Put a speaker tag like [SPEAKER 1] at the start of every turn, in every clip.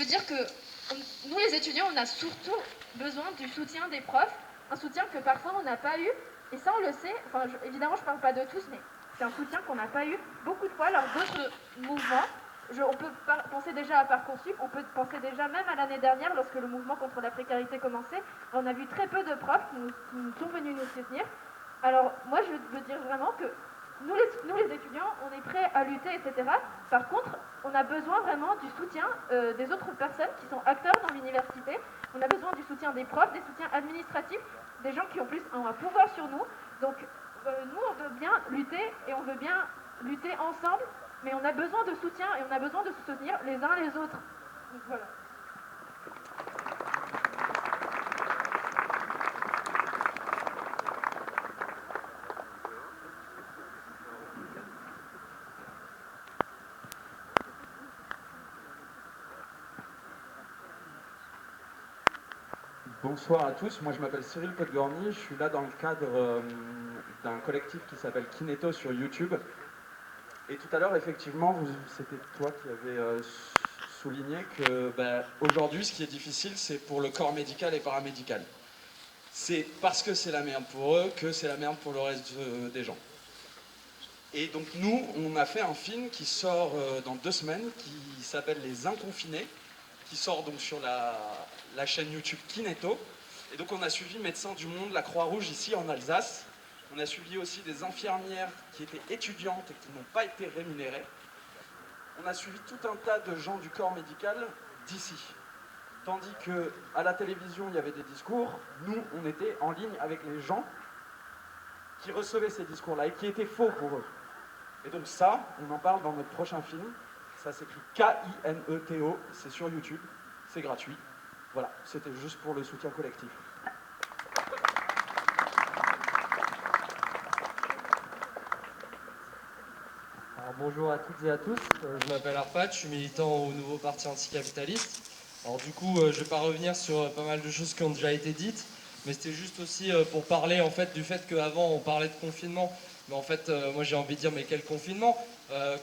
[SPEAKER 1] veux dire que nous, les étudiants, on a surtout besoin du soutien des profs, un soutien que parfois on n'a pas eu, et ça on le sait, enfin évidemment je ne parle pas de tous, mais c'est un soutien qu'on n'a pas eu beaucoup de fois lors d'autres mouvements. On peut penser déjà à Parcoursup, on peut penser déjà même à l'année dernière lorsque le mouvement contre la précarité commençait, on a vu très peu de profs qui sont venus nous soutenir. Alors moi je veux dire vraiment que nous les étudiants, on est prêts à lutter, etc. Par contre, on a besoin vraiment du soutien des autres personnes qui sont acteurs dans l'université. On a besoin du soutien des profs, des soutiens administratifs, des gens qui ont plus un pouvoir sur nous. Donc nous, on veut bien lutter et on veut bien lutter ensemble, mais on a besoin de soutien et on a besoin de se soutenir les uns les autres. Donc voilà.
[SPEAKER 2] Bonsoir à tous, moi je m'appelle Cyril Podgorny, je suis là dans le cadre d'un collectif qui s'appelle Kineto sur YouTube. Et tout à l'heure, effectivement, c'était toi qui avais souligné que aujourd'hui, ce qui est difficile, c'est pour le corps médical et paramédical. C'est parce que c'est la merde pour eux que c'est la merde pour le reste des gens. Et donc nous, on a fait un film qui sort dans 2 semaines, qui s'appelle Les Inconfinés, qui sort donc sur la chaîne YouTube Kineto. Et donc on a suivi Médecins du Monde, la Croix-Rouge ici en Alsace. On a suivi aussi des infirmières qui étaient étudiantes et qui n'ont pas été rémunérées. On a suivi tout un tas de gens du corps médical d'ici. Tandis qu'à la télévision, il y avait des discours, nous, on était en ligne avec les gens qui recevaient ces discours-là et qui étaient faux pour eux. Et donc ça, on en parle dans notre prochain film. Ça s'écrit Kineto, c'est sur YouTube, c'est gratuit. Voilà, c'était juste pour le soutien collectif.
[SPEAKER 3] Alors, bonjour à toutes et à tous, je m'appelle Arpad, je suis militant au nouveau parti anticapitaliste. Alors du coup, je ne vais pas revenir sur pas mal de choses qui ont déjà été dites, mais c'était juste aussi pour parler en fait du fait qu'avant on parlait de confinement, mais en fait moi j'ai envie de dire mais quel confinement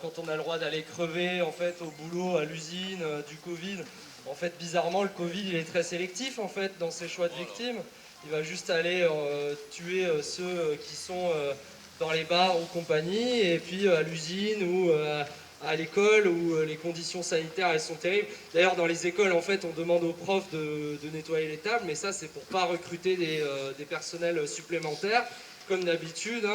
[SPEAKER 3] quand on a le droit d'aller crever en fait au boulot, à l'usine, du Covid. En fait bizarrement le Covid il est très sélectif en fait dans ses choix de victimes. Il va juste aller tuer ceux qui sont dans les bars ou compagnie, et puis à l'usine ou à l'école où les conditions sanitaires elles sont terribles. D'ailleurs dans les écoles en fait on demande aux profs de nettoyer les tables, mais ça c'est pour pas recruter des personnels supplémentaires comme d'habitude.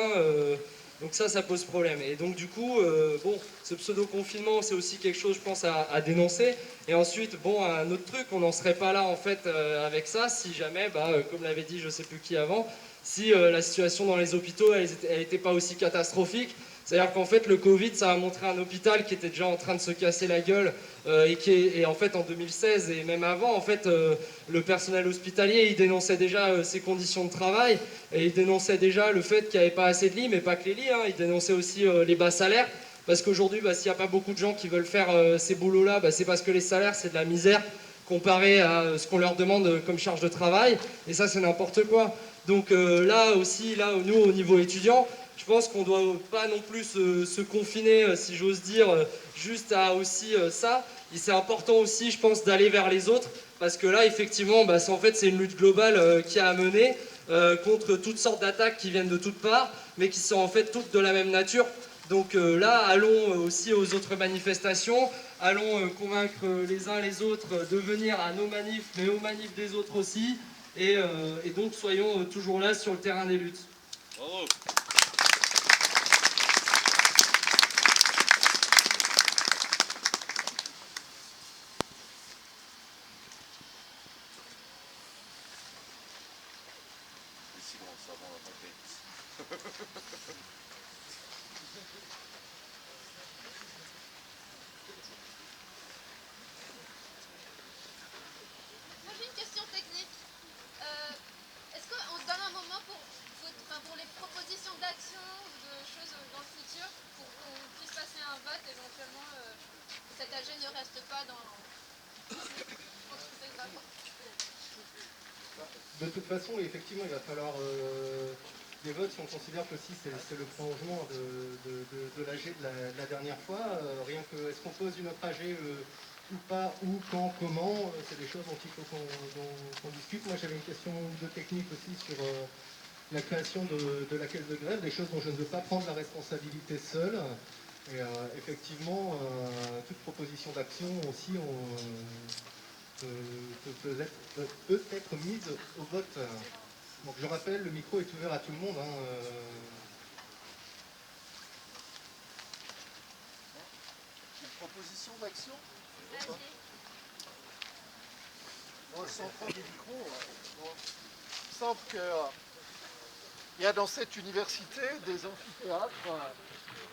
[SPEAKER 3] Donc ça pose problème. Et donc du coup, bon, ce pseudo-confinement c'est aussi quelque chose je pense à dénoncer. Et ensuite, bon, un autre truc, on n'en serait pas là en fait avec ça si jamais, comme l'avait dit je sais plus qui avant, si la situation dans les hôpitaux elle n'était pas aussi catastrophique. C'est-à-dire qu'en fait le Covid ça a montré un hôpital qui était déjà en train de se casser la gueule et en fait en 2016 et même avant en fait le personnel hospitalier il dénonçait déjà ses conditions de travail et il dénonçait déjà le fait qu'il n'y avait pas assez de lits, mais pas que les lits, il dénonçait aussi les bas salaires. Parce qu'aujourd'hui, s'il n'y a pas beaucoup de gens qui veulent faire ces boulots-là, c'est parce que les salaires, c'est de la misère comparé à ce qu'on leur demande comme charge de travail. Et ça, c'est n'importe quoi. Donc là aussi, là, nous, au niveau étudiant, je pense qu'on ne doit pas non plus se confiner, si j'ose dire, juste à aussi ça. Et c'est important aussi, je pense, d'aller vers les autres. Parce que là, effectivement, en fait, c'est une lutte globale qui a à mener contre toutes sortes d'attaques qui viennent de toutes parts, mais qui sont en fait toutes de la même nature. Donc là, allons aussi aux autres manifestations, allons convaincre les uns les autres de venir à nos manifs, mais aux manifs des autres aussi, et donc soyons toujours là sur le terrain des luttes.
[SPEAKER 4] Bravo.
[SPEAKER 5] Moi j'ai une question technique. Est-ce qu'on se donne un moment pour les propositions d'action ou de choses dans le futur pour qu'on puisse passer un vote éventuellement que cet AG ne reste pas dans...
[SPEAKER 6] De toute façon, effectivement, il va falloir des votes si on considère que aussi c'est le prolongement de l'AG de la dernière fois. Rien que, est-ce qu'on pose une autre AG ou pas, où, quand, comment, c'est des choses dont il faut qu'on discute. Moi j'avais une question de technique aussi sur la création de la caisse de grève, des choses dont je ne veux pas prendre la responsabilité seule. Et effectivement, toute proposition d'action aussi peut être mise au vote. Donc je rappelle, le micro est ouvert à tout le monde.
[SPEAKER 4] Une proposition d'action?
[SPEAKER 5] Vas-y.
[SPEAKER 4] Bon, sans prendre le micro, bon, il semble qu'il y a dans cette université des amphithéâtres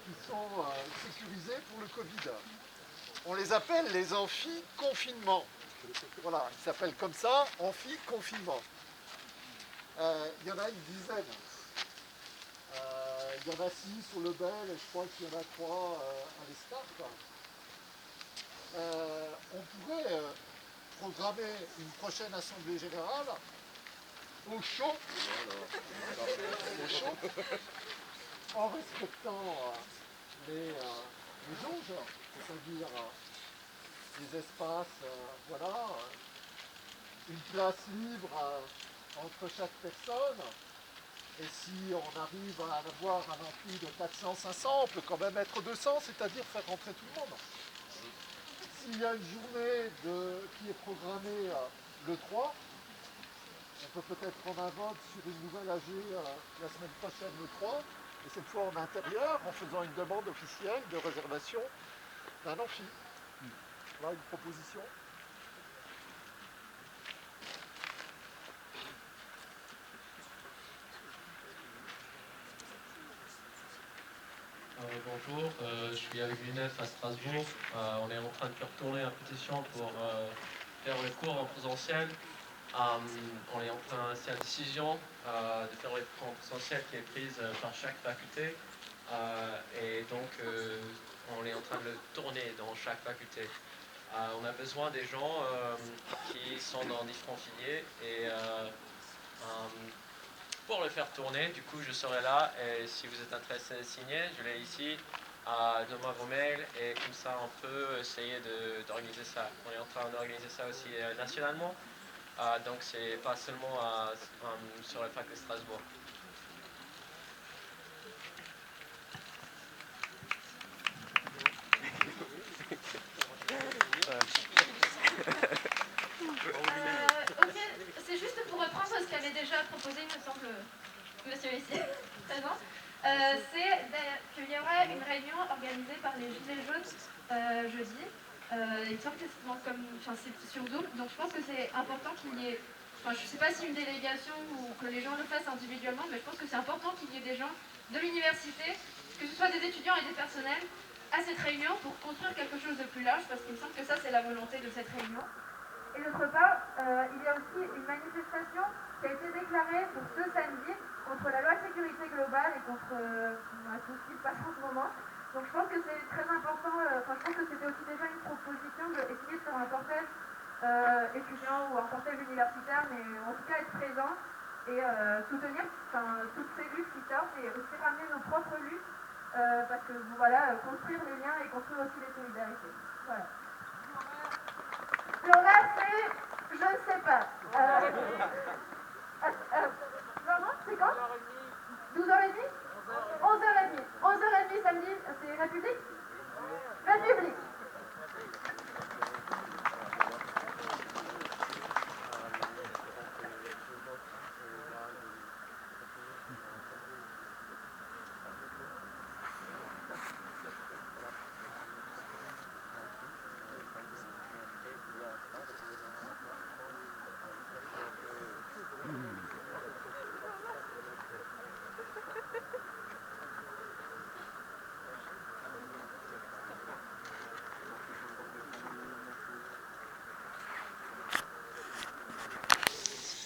[SPEAKER 4] qui sont sécurisés pour le Covid. On les appelle les amphi-confinements. Voilà, ils s'appellent comme ça, amphi-confinement. Il y en a une dizaine. Il y en a 6 sur le Bel et je crois qu'il y en a 3 à l'Estarpe. On pourrait programmer une prochaine assemblée générale au chaud, en respectant les jauges, c'est-à-dire les espaces, voilà, une place libre entre chaque personne. Et si on arrive à avoir un amphi de 400-500, on peut quand même être 200, c'est-à-dire faire rentrer tout le monde. S'il y a une journée qui est programmée le 3, on peut peut-être prendre un vote sur une nouvelle AG la semaine prochaine le 3, et cette fois en intérieur, en faisant une demande officielle de réservation d'un amphi. Voilà une proposition.
[SPEAKER 7] Bonjour, je suis avec l'UNEF à Strasbourg. On est en train de faire tourner une pétition pour faire les cours en présentiel. On est en train, c'est une décision de faire les cours en présentiel qui est prise par chaque faculté. Et donc, on est en train de le tourner dans chaque faculté. On a besoin des gens qui sont dans différents filières et pour le faire tourner, du coup je serai là et si vous êtes intéressé de signer, je l'ai ici, donnez-moi vos mails et comme ça on peut essayer d'organiser ça. On est en train d'organiser ça aussi nationalement, donc c'est pas seulement sur la fac de Strasbourg.
[SPEAKER 1] Ok, c'est juste pour reprendre ce qu'avait déjà proposé, il me semble, monsieur ici, présent. C'est qu'il y aura une réunion organisée par les Gilets jaunes jeudi. Il me semble que c'est sur Zoom, donc je pense que c'est important qu'il y ait, je ne sais pas si une délégation ou que les gens le fassent individuellement, mais je pense que c'est important qu'il y ait des gens de l'université, que ce soit des étudiants et des personnels, à cette réunion pour construire quelque chose de plus large, parce qu'il me semble que ça c'est la volonté de cette réunion. Et d'autre part, il y a aussi une manifestation qui a été déclarée pour ce samedi contre la loi de sécurité globale et contre tout ce qui se passe en ce moment. Donc je pense que c'est très important, je pense que c'était aussi déjà une proposition d'essayer de faire un cortège étudiant ou un cortège universitaire, mais en tout cas être présent et soutenir toutes ces luttes qui sortent et aussi ramener nos propres luttes, parce que voilà, construire les liens et construire aussi les solidarités. Voilà. L'horaire, c'est, je ne sais pas. Non, c'est quand 12h30 11h30. 11h30 samedi, c'est République République.